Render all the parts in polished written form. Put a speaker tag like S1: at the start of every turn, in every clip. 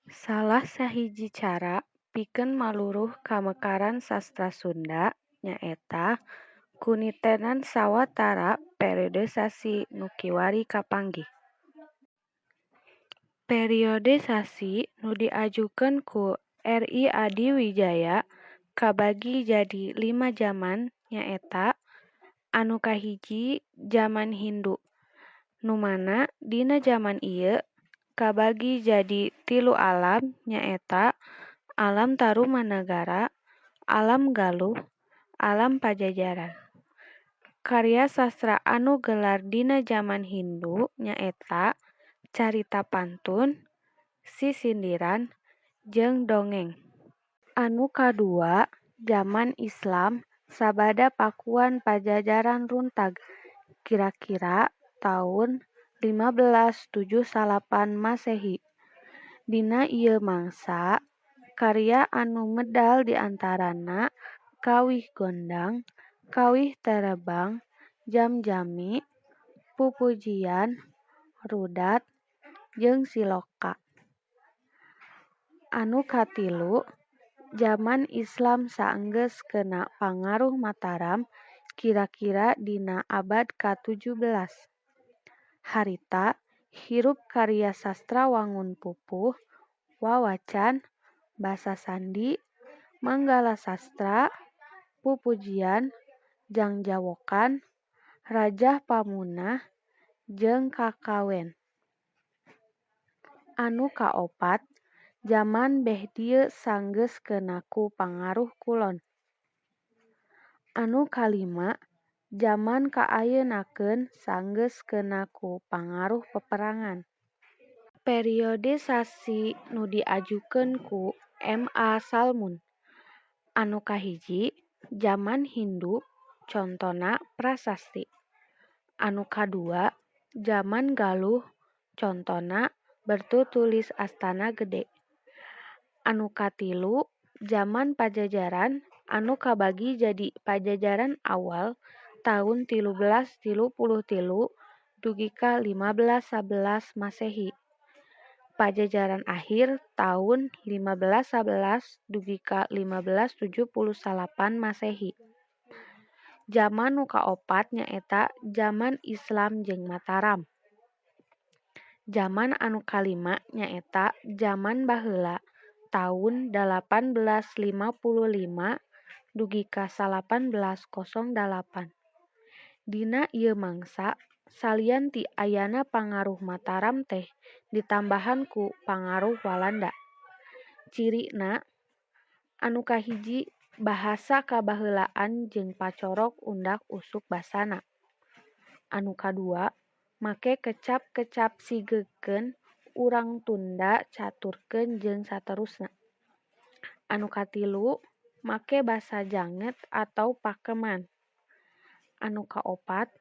S1: Salah sahiji cara pikeun maluruh kamekaran sastra Sunda nyaeta ku nitenan sawatara periodisasi nu kiwari kapanggih. Periodisasi nu diajukeun ku R.I. Adiwijaya kabagi jadi 5 zaman nyaeta. Anu kahiji zaman Hindu, nu mana dina zaman ieu kabagi jadi 3 alam nyaeta alam Tarumanagara, alam Galuh, alam Pajajaran. Karya sastra anu gelar dina zaman Hindu nyaeta carita pantun, sisindiran, jeung dongeng. Anu kadua zaman Islam sabada pakuan Pajajaran runtag kira-kira taun 1579 Masehi. Dina ieu mangsa karya anu medal diantarana Kawih Gondang, Kawih Terebang, Jam-jami, Pupujian, Rudat, jeung Siloka. Anu katilu zaman Islam saenggeus kena pangaruh Mataram kira-kira dina abad ka-17. Harita hirup karya sastra wangun pupuh, wawacan, basa sandi, manggala sastra, pupujian, jangjawokan, rajah pamunah, jeung kakawen. Anu kaopat zaman beh dieu sanggeus kena ku pangaruh kulon. Anu kalima zaman kaayeunkeun sanggeus kena ku pangaruh peperangan. Periodisasi nu diajukeun ku M.A. Salmun. Anu kahiji zaman Hindu contona prasasti. Anu kadua zaman Galuh contona bertutulis Astana Gede. Anu katilu zaman Pajajaran anu kabagi jadi Pajajaran awal taun 1333 dugi ka 1511 Masehi. Pajajaran akhir taun 1511 dugi ka 1578 Masehi. Zaman nu kaopat nyaeta zaman Islam jeung Mataram. Zaman anu kalima nyaeta zaman baheula taun 1855 dugi ka 1808. Dina ieu mangsa salian ti ayana pangaruh Mataram teh ditambahan ku pangaruh Walanda. Cirina anu kahiji bahasa kabaheulaan jeung pacorok undak usuk basana. Anu kadua make kecap-kecap sigeukkeun urang Tunda caturkeun jeung saterusna. Anu katilu make basa janget atau pakeman. Anu kaopat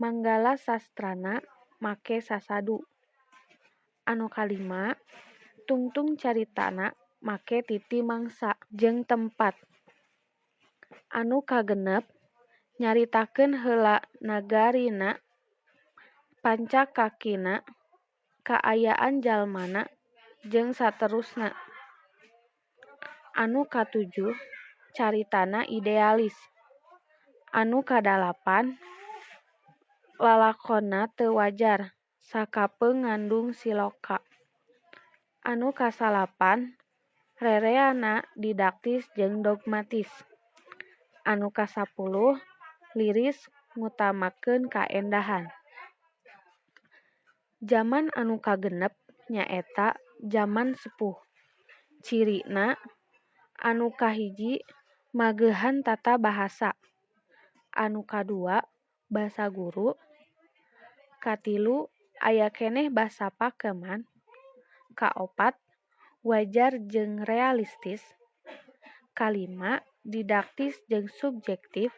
S1: manggala sastrana make sasadu. Anu kalima tungtung caritana make titi mangsa jeung tempat. Anu kagenep nyaritakeun heula nagarina, pancakakina, kaayaan jalmana, jeung saterusna. Anu katujuh caritana idealis. Anu kadalapan lalakonna teu wajar sakapeung ngandung siloka. Anu kasalapan rereana didaktis jeung dogmatis. Anu kasapuluh liris ngutamakeun kaendahan. Zaman anu kagenep nyaeta zaman sepuh. Cirina anu kahiji mageuhan tata bahasa. Anu kadua basa guru. Katilu aya keneh basa pakeman. Kaopat wajar jeung realistis. Kalima didaktis jeung subjektif.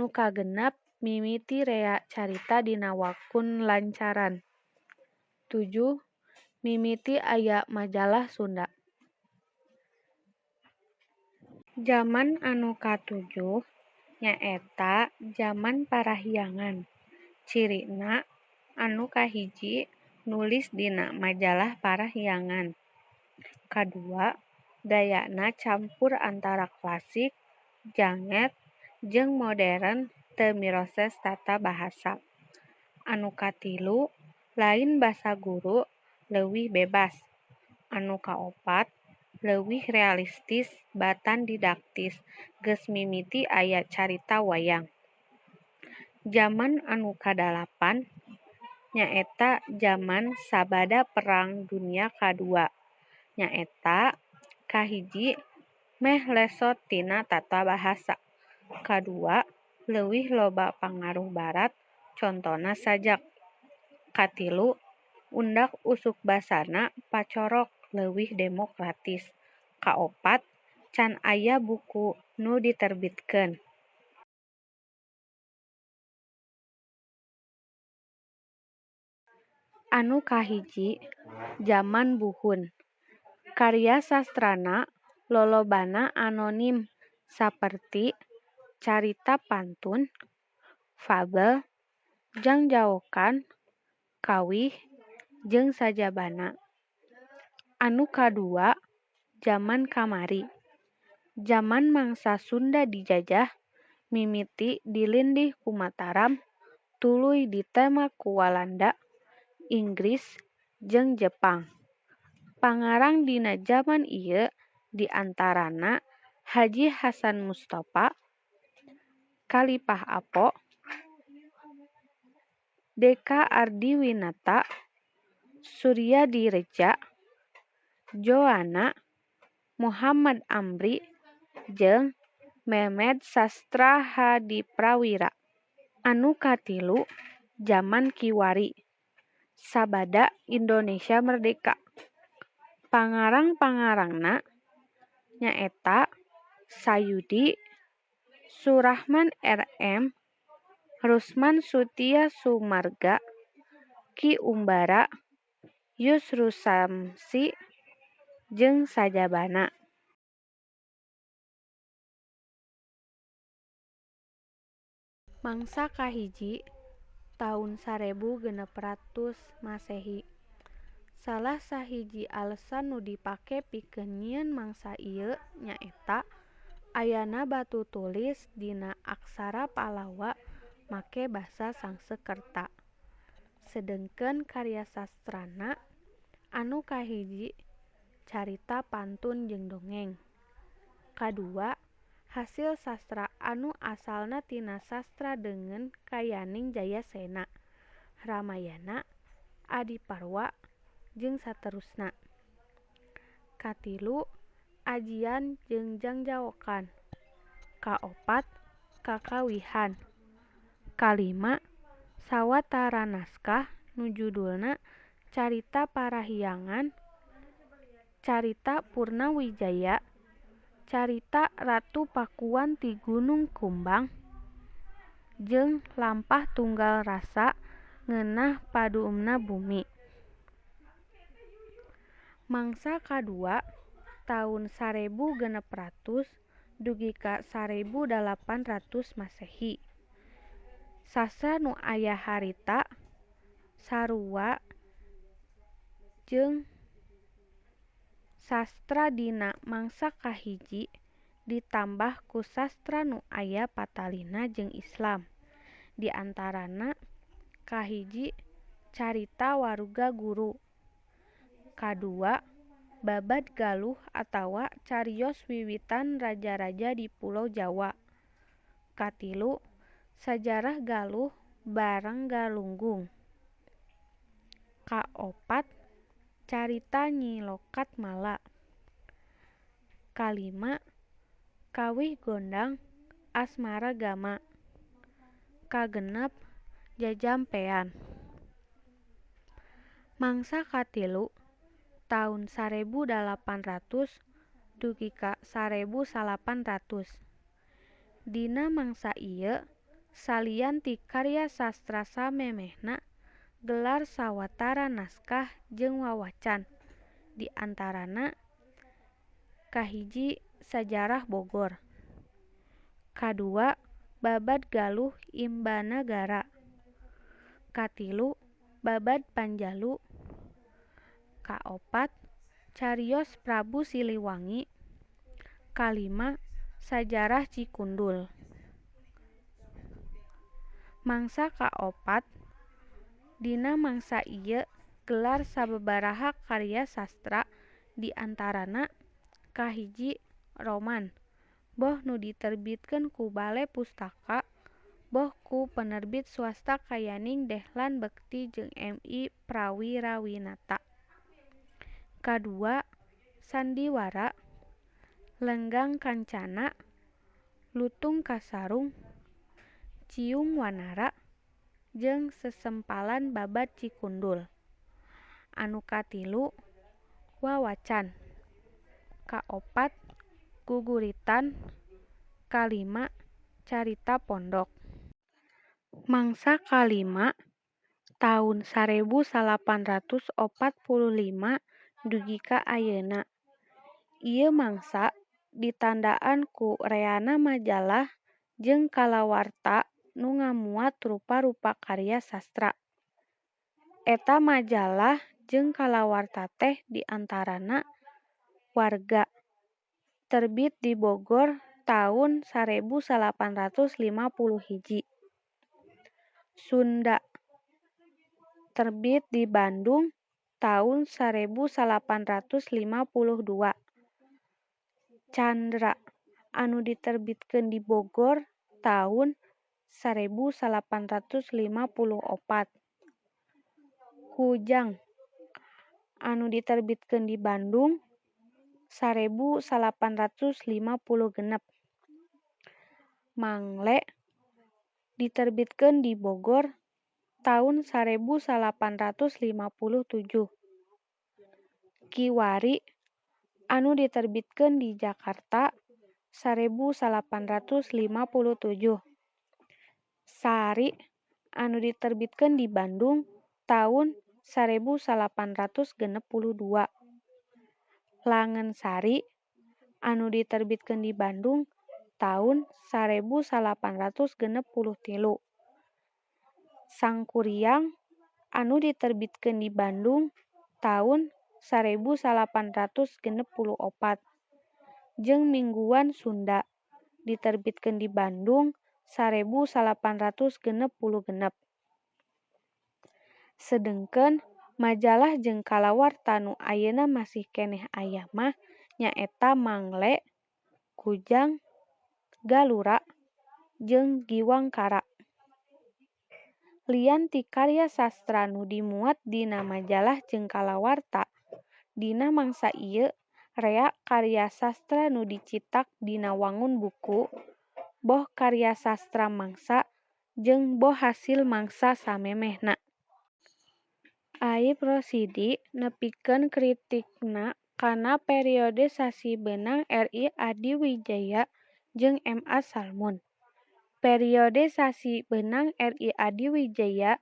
S1: Nu kagenep mimiti rea carita dina wakun lancaran. 7. Mimiti aya majalah Sunda. Zaman anu katujuh nyaeta zaman Parahyangan. Cirina anu kahiji nulis dina majalah Parahyangan. Kadua, gayana campur antara klasik, janget, jeung modern teu miroses tata bahasa. Anu katilu, lain basa guru leuwih bebas. Anu kaopat, leuwih realistis batan didaktis geus mimiti aya carita wayang. Jaman anu kadalapan nyaeta jaman sabada Perang Dunia Kadua. Nyaeta kahiji meh lesot tina tata bahasa. Kadua leuwih loba pangaruh Barat contona sajak. Katilu undak usuk basana pacorok leuwih demokratis. Kaopat can aya buku nu diterbitkeun. Anu kahiji jaman buhun. Karya sastrana lolobana anonim saperti carita pantun, fabel, jangjaokan, kawih, jeung sajabana. Anu kadua jaman kamari. Jaman mangsa Sunda dijajah, mimiti dilindih ku Mataram, tuluy ditema ku Walanda, Inggris, jeung Jepang. Pangarang dina jaman ieu diantarana Haji Hasan Mustapa, Khalifah Apo, D.K. Ardiwinata, Suryadi Reja, Joana, Muhammad Amri, jeung Memed Sastra Hadiprawira. Anu katilu jaman Kiwari. Sabada Indonesia merdeka. Pangarang-pangarangna nyaeta Sayudi, Surahman R.M., Rusman Sutia Sumarga, Ki Umbara, Yusru Samsi, jeung sajabana. Mangsa kahiji taun 1600 Masehi. Salah sahiji alesan nu dipake pikeun nyieun mangsa ieu nyaeta ayana batu tulis dina aksara Pallawa make basa Sangsekerta. Sedengkeun karya sastrana anu kahiji carita pantun jeung dongeng. Kadua hasil sastra anu asalna tina sastra deungeun Kayaning Jayasena, Ramayana, Adiparwa, jeung saterusna. Katilu ajian jeung jangjaokan. Kaopat kakawihan. Kalima sawatara naskah nu judulna Carita Parahyangan, Carita Purnawijaya, Carita Ratu Pakuan ti Gunung Kumbang, jeung Lampah Tunggal Rasa Ngeunah Paduemna Bumi. Mangsa kadua taun 1600 dugi ka 1800 Masehi. Sastra nu aya harita sarua jeung sastra dina mangsa kahiji ditambah ku sastra nu aya patalina jeung Islam. Di antarana kahiji carita Waruga Guru, kadua Babad Galuh atawa cariyos wiwitan raja-raja di Pulo Jawa, katilu Sajarah Galuh bareng Galunggung, kaopat carita Nyi Lokatmala, kalima Kawih Gondang Asmaragama, kagenep Jajampean. Mangsa katilu taun 1800 dugi ka 1800. Dina mangsa ieu salian ti karya sastra samemehna gelar sawatara naskah jeung wawacan. Di antarana kahiji Sajarah Bogor, kadua Babad Galuh Imbanagara, katilu Babad Panjalu, kaopat Cariyos Prabu Siliwangi. Kalima, Sajarah Cikundul. Mangsa kaopat, dina mangsa ieu gelar sababaraha karya sastra di antarana kahiji roman, boh nu diterbitkeun ku Balai Pustaka, boh ku penerbit swasta Kayaning Dahlan Bekti jeung M.I. Prawirawinata. Kadua, sandiwara, Lenggang Kancana, Lutung Kasarung, Ciung Wanara, jeung Sesempalan Babad Cikundul. Anu katilu, wawacan. Kaopat, guguritan. Kalima, carita pondok. Mangsa kalima, taun 1845 dugi ka ayeuna. Ieu mangsa ditandaan ku reana majalah jeung kalawarta nu ngamuat rupa-rupa karya sastra. Eta majalah jeung kalawarta teh diantarana Warga, terbit di Bogor taun 1851. Sunda, terbit di Bandung taun 1852. Candra, anu diterbitkeun di Bogor taun 1854. Kujang, anu diterbitkeun di Bandung 1856. Mangle, diterbitkeun di Bogor taun 1857. Kiwari, anu diterbitkeun di Jakarta 1857. Sari, anu diterbitkeun di Bandung taun 1862. Langen Sari, anu diterbitkeun di Bandung taun 1863. Sangkuriang, anu diterbitkeun di Bandung taun 1864. Jeung Mingguan Sunda, diterbitkeun di Bandung 1866. Sedengkeun majalah jeung kalawarta nu ayeuna masih keneh aya mah nyaeta Mangle, Kujang, Galura, jeung Giwangkara. Lian ti karya sastra nu dimuat dina majalah jeung kalawarta, dina mangsa ieu rea karya sastra nu dicitak dina wangun buku, boh karya sastra mangsa, jeung boh hasil mangsa samemehna. Aib Rosidi nepikeun kritikna kana periodisasi beunang R.I. Adiwijaya jeung M.A. Salmun. Periodisasi beunang R.I. Adiwijaya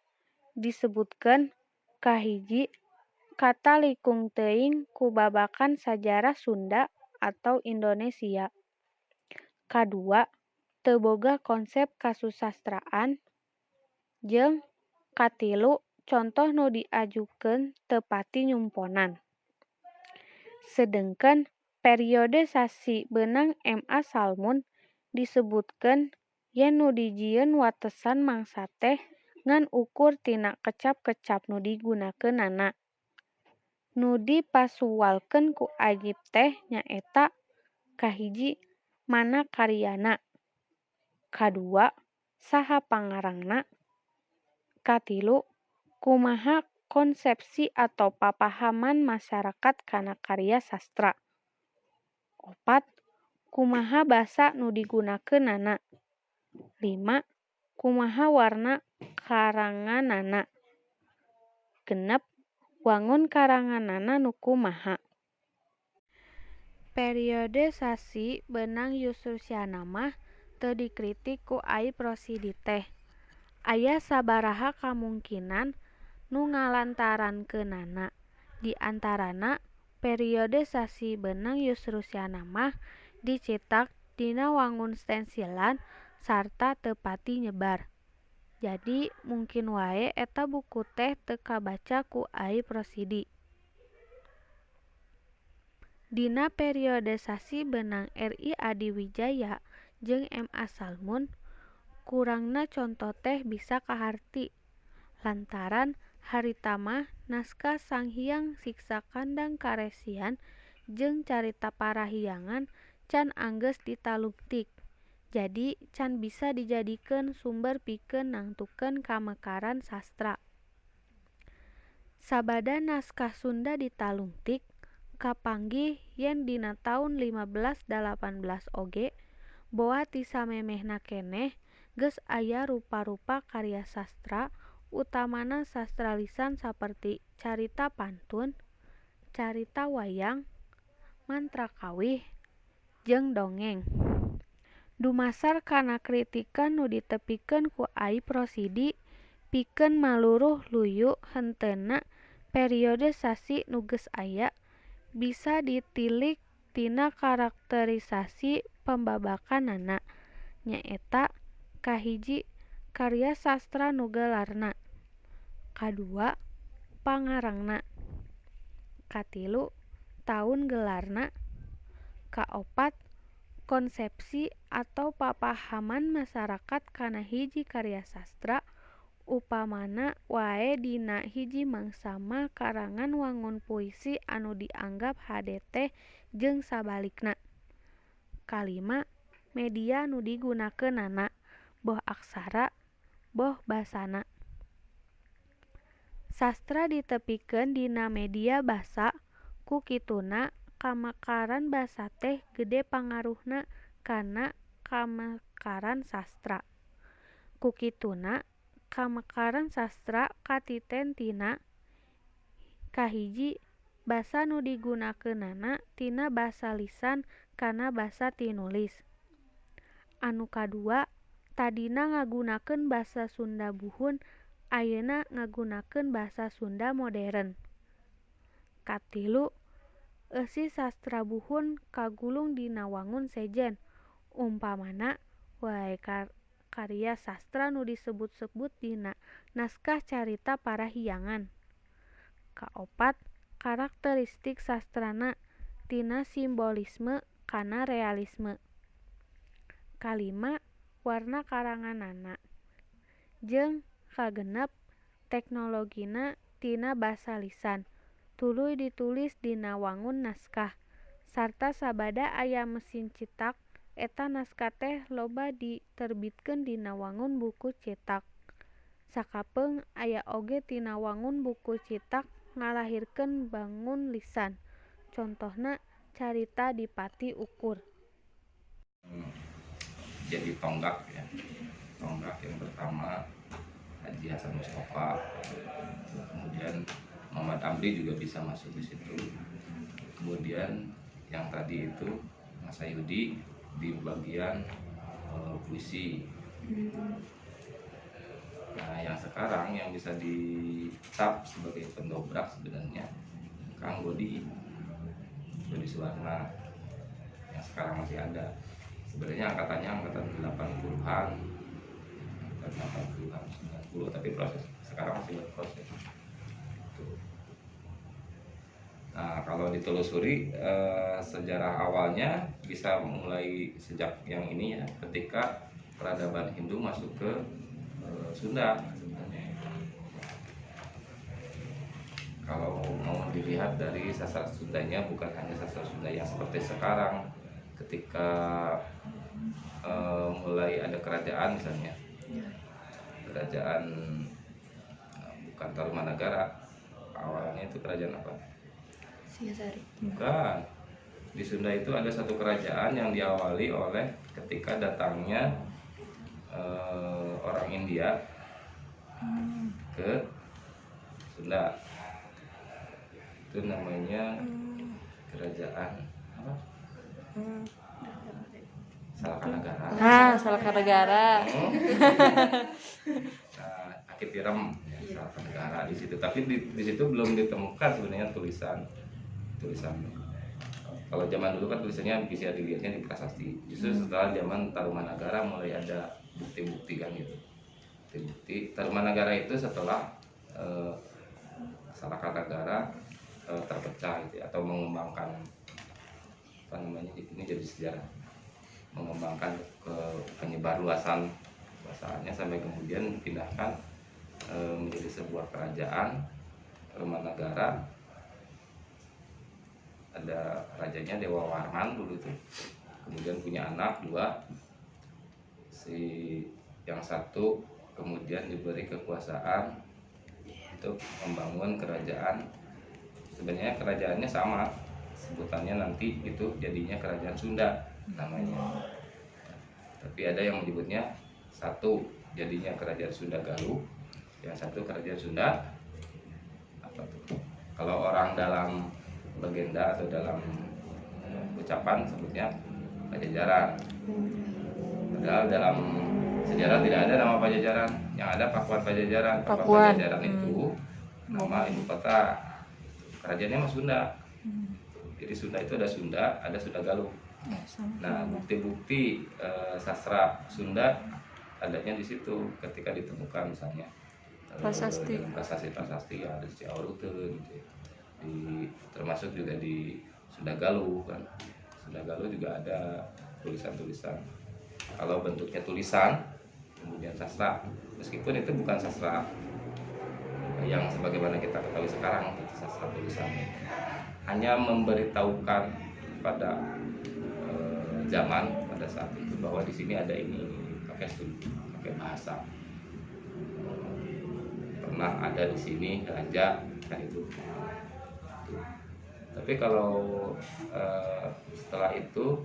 S1: disebutkeun kahiji katalikung teuing ku babakan sajarah Sunda atau Indonesia. Kadua, teu boga konsep kasusastraan. Jeung katilu, contoh nu diajukeun teu pati nyumponan. Sedengkeun periodisasi beunang M.A. Salmun disebutkeun yen nu dijieun watesan mangsa teh ngan ukur tina kecap-kecap nu digunakeunana. Nu dipasualkeun ku Ajip teh nyaeta kahiji mana karyana, kadua saha pangarangna, katilu kumaha konsepsi atau papahaman masyarakat kana karya sastra, opat kumaha basa nu digunakeunana, lima kumaha warna karanganana, genep wangun karanganana nu kumaha. Periodisasi beunang Yusutiana mah teu dikritik ku Aib Rosidi teh. Aya sabaraha kamungkinan nu ngalantarankeunana. Di antarana periodisasi beunang Yusutiana mah dicetak dina wangun stensilan sarta teu pati nyebar. Jadi mungkin wae eta buku teh teu kabaca ku Aib Rosidi. Dina periodisasi Benang RI Adiwijaya jeung M.A. Salmun, kurangna conto teh bisa kaharti. Lantaran harita mah naskah Sanghyang Siksa Kandang Karesian jeung carita parahyangan can anggeus ditaluktik. Jadi can bisa dijadikeun sumber pikeun nangtukeun kamekaran sastra. Sabada naskah Sunda ditalungtik, kapanggih yen dina taun 1518 oge, boa ti samemehna keneh geus aya rupa-rupa karya sastra, utamana sastra lisan saperti carita pantun, carita wayang, mantra kawih, jeung dongeng. Dumasar kana kritikan nu ditepikeun ku Aip Rosidi pikeun maluruh luyu henteuna periodisasi nu geus aya, bisa ditilik tina karakterisasi pembabakanana, nyaeta kahiji karya sastra nu gelarna, kadua pangarangna, katilu taun gelarna, kaopat konsepsi atau papahaman masarakat kana hiji karya sastra, upamana wae dina hiji mangsa mah karangan wangun puisi anu dianggap hade teh jeung sabalikna. Kalima media nu digunakeunana, boh aksara, boh basana. Sastra ditepikeun dina media basa, ku kituna kamekaran basa teh gede pangaruhna kana kamekaran sastra. Ku kituna kamekaran sastra katiten tina kahiji basa nu digunakeunana tina basa lisan kana basa tinulis. Anu kadua tadina ngagunakeun basa Sunda buhun, ayeuna ngagunakeun basa Sunda modern. Katilu eusi sastra buhun kagulung dina wangun sejen, umpamana wae karya sastra nu disebut-sebut dina naskah carita parahyangan. Kaopat karakteristik sastrana tina simbolisme kana realisme. Kalima warna karanganana. Jeung kagenep teknologina tina basa lisan, tuluy ditulis dina wangun naskah. Sarta sabada aya mesin cetak, eta naskah teh loba diterbitkeun dina wangun buku cetak. Sakapeung aya oge tina wangun buku cetak ngalahirkeun bangun lisan. Contohna carita Dipati Ukur.
S2: Jadi tonggak ya, tonggak yang pertama Haji Hasan Mustafa, kemudian Muhammad Amri juga bisa masuk di situ. Kemudian yang tadi itu Mas Ayudi di bagian puisi. Nah yang sekarang yang bisa ditap sebagai pendobrak sebenarnya Kang Bodi Suwarna yang sekarang masih ada. Sebenarnya angkatannya angkatan 80-an, angkatan 80-an, 90, tapi sekarang masih berproses. Nah kalau ditelusuri sejarah awalnya bisa mulai sejak yang ini ya, ketika peradaban Hindu masuk ke Sunda sebenarnya. Kalau mau dilihat dari sastra Sundanya, bukan hanya sastra Sunda yang seperti sekarang, ketika mulai ada kerajaan misalnya, kerajaan bukan Tarumanagara, awalnya itu kerajaan apa?
S3: Singasari.
S2: Bukan. Di Sunda itu ada satu kerajaan yang diawali oleh ketika datangnya orang India ke Sunda. Itu namanya kerajaan apa? Salakanagara.
S3: Salakanagara.
S2: Akitirem, Salakanagara di situ. Tapi di situ belum ditemukan sebenarnya tulisan. Kalau zaman dulu kan tulisannya bisa dilihatnya di prasasti. Justru setelah zaman Tarumanagara mulai ada bukti-bukti kan gitu. Bukti Tarumanagara itu setelah Salakanagara terpecah gitu, atau mengembangkan apa namanya, ini jadi sejarah, mengembangkan ke penyebar luasan kekuasaannya sampai kemudian dipindahkan menjadi sebuah kerajaan Tarumanagara. Ada rajanya Dewa Warman dulu tuh, kemudian punya anak 2, si yang satu kemudian diberi kekuasaan untuk membangun kerajaan. Sebenarnya kerajaannya sama, sebutannya nanti itu jadinya kerajaan Sunda namanya, tapi ada yang menyebutnya satu jadinya kerajaan Sunda Galuh, yang satu kerajaan Sunda apa tuh, kalau orang dalam legenda atau dalam ucapan sebutnya Pajajaran. Padahal dalam sejarah tidak ada nama Pajajaran, yang ada Pakuan Pajajaran.
S3: Pakuan.
S2: Pajajaran itu nama ibu kota, kerajaannya mah Sunda. Jadi Sunda itu ada Sunda, ada Sunda Galuh. Nah, bukti-bukti sastra Sunda adanya di situ ketika ditemukan misalnya
S3: Prasasti.
S2: prasasti yang ada di Ciauruten gitu ya. Termasuk juga di Sunda Galuh kan. Sunda Galuh juga ada tulisan-tulisan. Kalau bentuknya tulisan, kemudian sastra, meskipun itu bukan sastra yang sebagaimana kita ketahui sekarang, itu sastra tulisan, hanya memberitahukan pada zaman pada saat itu bahwa di sini ada ini pakai studi, pakai bahasa. Pernah ada di sini raja kan itu. Tapi kalau setelah itu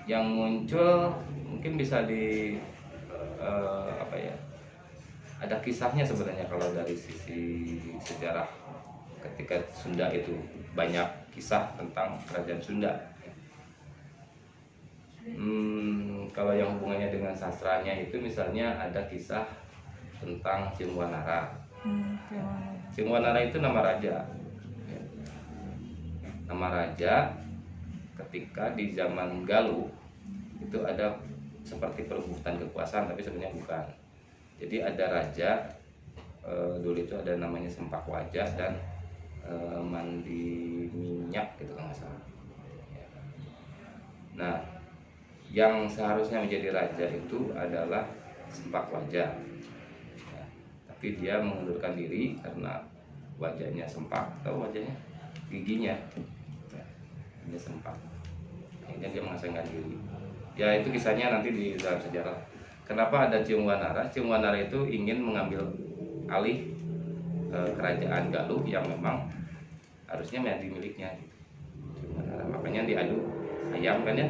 S2: yang muncul mungkin bisa di apa ya, ada kisahnya sebenarnya kalau dari sisi sejarah. Ketika Sunda itu banyak kisah tentang kerajaan Sunda. Kalau yang hubungannya dengan sastranya itu misalnya ada kisah tentang Cingwanara. Cingwanara itu nama raja. Nama raja ketika di zaman Galuh itu ada seperti perebutan kekuasaan, tapi sebenarnya bukan. Jadi ada raja dulu itu ada namanya Sempak Wajah dan Mandi Minyak gitu kan nggak salah. Nah, yang seharusnya menjadi raja itu adalah Sempak Wajah. Ya, tapi dia mengundurkan diri karena wajahnya sempak, tahu wajahnya, giginya, ya, dia sempak. Akhirnya dia mengasingkan diri. Ya itu kisahnya nanti di dalam sejarah. Kenapa ada Cingwanara? Cingwanara itu ingin mengambil alih kerajaan Galuh yang memang harusnya menjadi miliknya. Makanya diadu ayam kan ya.